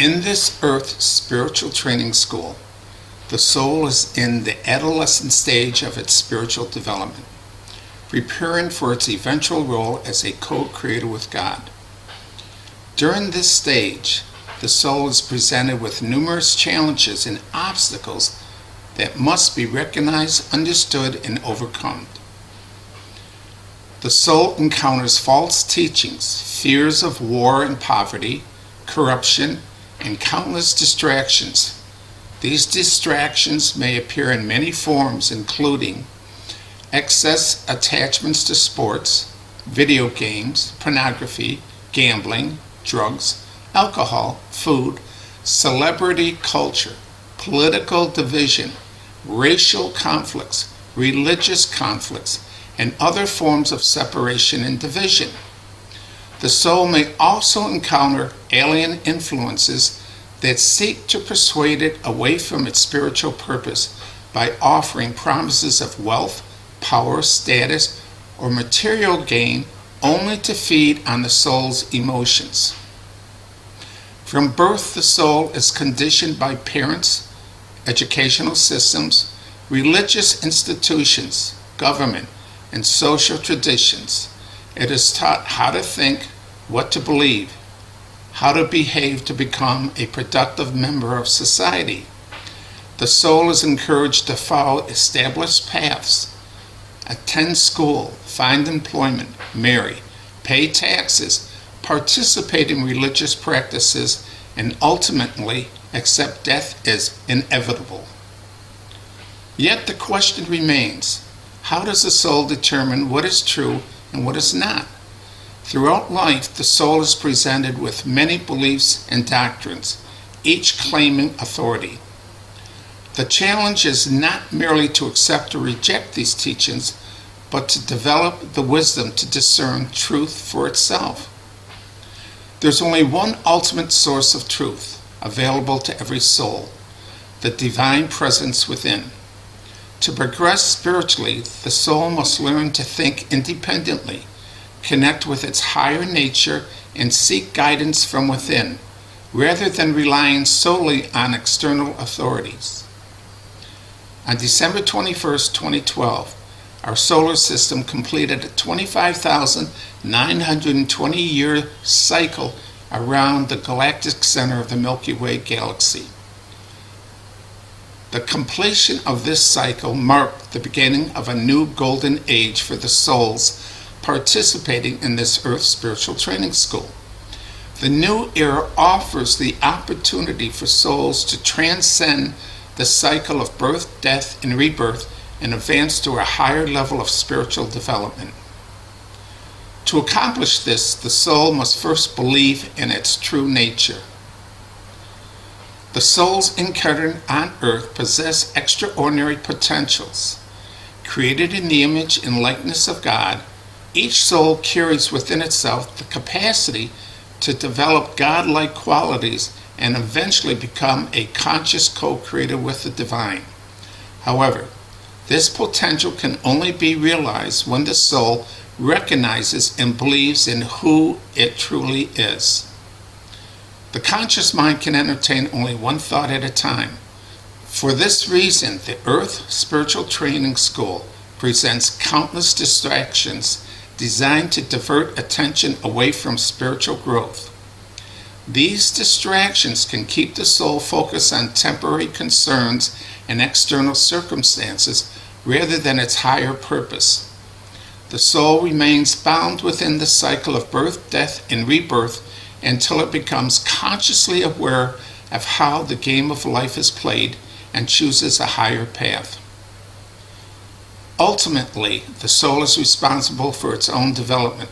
In this earth spiritual training school, the soul is in the adolescent stage of its spiritual development, preparing for its eventual role as a co-creator with God. During this stage, the soul is presented with numerous challenges and obstacles that must be recognized, understood, and overcome. The soul encounters false teachings, fears of war and poverty, corruption, and countless distractions. These distractions may appear in many forms, including excess attachments to sports, video games, pornography, gambling, drugs, alcohol, food, celebrity culture, political division, racial conflicts, religious conflicts, and other forms of separation and division. The soul may also encounter alien influences that seek to persuade it away from its spiritual purpose by offering promises of wealth, power, status, or material gain only to feed on the soul's emotions. From birth, the soul is conditioned by parents, educational systems, religious institutions, government, and social traditions. It is taught how to think, what to believe, how to behave to become a productive member of society. The soul is encouraged to follow established paths, attend school, find employment, marry, pay taxes, participate in religious practices, and ultimately accept death as inevitable. Yet the question remains, how does the soul determine what is true and what is not? Throughout life, the soul is presented with many beliefs and doctrines, each claiming authority. The challenge is not merely to accept or reject these teachings, but to develop the wisdom to discern truth for itself. There's only one ultimate source of truth available to every soul, the divine presence within. To progress spiritually, the soul must learn to think independently, connect with its higher nature, and seek guidance from within, rather than relying solely on external authorities. On December 21st, 2012, our solar system completed a 25,920-year cycle around the galactic center of the Milky Way galaxy. The completion of this cycle marked the beginning of a new golden age for the souls participating in this Earth Spiritual Training School. The new era offers the opportunity for souls to transcend the cycle of birth, death, and rebirth and advance to a higher level of spiritual development. To accomplish this, the soul must first believe in its true nature. The souls incarnate on earth possess extraordinary potentials. Created in the image and likeness of God, each soul carries within itself the capacity to develop God-like qualities and eventually become a conscious co-creator with the divine. However, this potential can only be realized when the soul recognizes and believes in who it truly is. The conscious mind can entertain only one thought at a time. For this reason, the Earth Spiritual Training School presents countless distractions designed to divert attention away from spiritual growth. These distractions can keep the soul focused on temporary concerns and external circumstances rather than its higher purpose. The soul remains bound within the cycle of birth, death, and rebirth until it becomes consciously aware of how the game of life is played and chooses a higher path. Ultimately, the soul is responsible for its own development.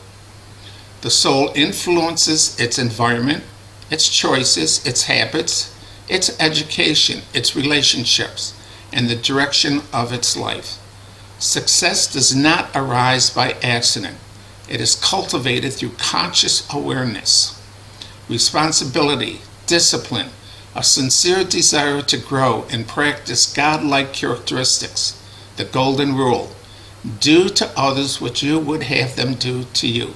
The soul influences its environment, its choices, its habits, its education, its relationships, and the direction of its life. Success does not arise by accident. It is cultivated through conscious awareness. Responsibility, discipline, a sincere desire to grow and practice God-like characteristics, the golden rule, do to others what you would have them do to you.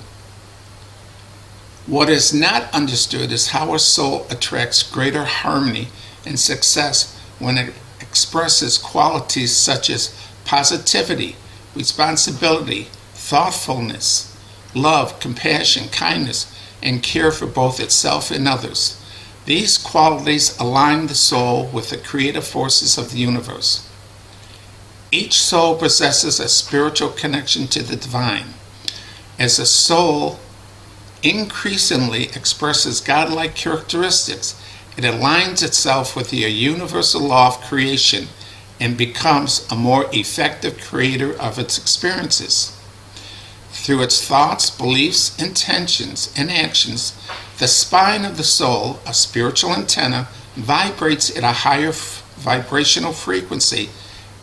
What is not understood is how a soul attracts greater harmony and success when it expresses qualities such as positivity, responsibility, thoughtfulness, love, compassion, kindness, and care for both itself and others. These qualities align the soul with the creative forces of the universe. Each soul possesses a spiritual connection to the divine. As a soul increasingly expresses godlike characteristics, it aligns itself with the universal law of creation and becomes a more effective creator of its experiences. Through its thoughts, beliefs, intentions, and actions, the spine of the soul, a spiritual antenna, vibrates at a higher vibrational frequency,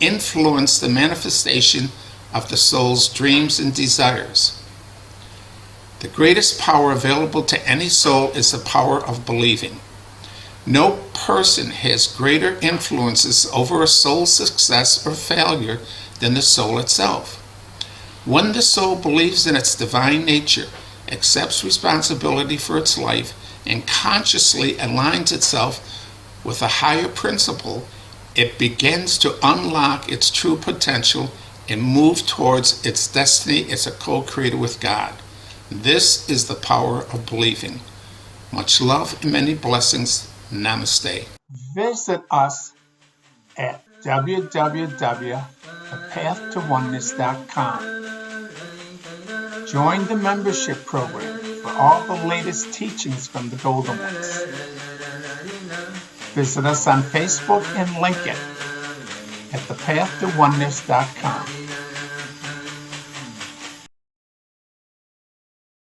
influence the manifestation of the soul's dreams and desires. The greatest power available to any soul is the power of believing. No person has greater influences over a soul's success or failure than the soul itself. When the soul believes in its divine nature, accepts responsibility for its life, and consciously aligns itself with a higher principle, it begins to unlock its true potential and move towards its destiny as a co-creator with God. This is the power of believing. Much love and many blessings. Namaste. Visit us at www.thepathtowoneness.com. Join the membership program for all the latest teachings from the Golden Ones. Visit us on Facebook and LinkedIn at thepathtowoneness.com.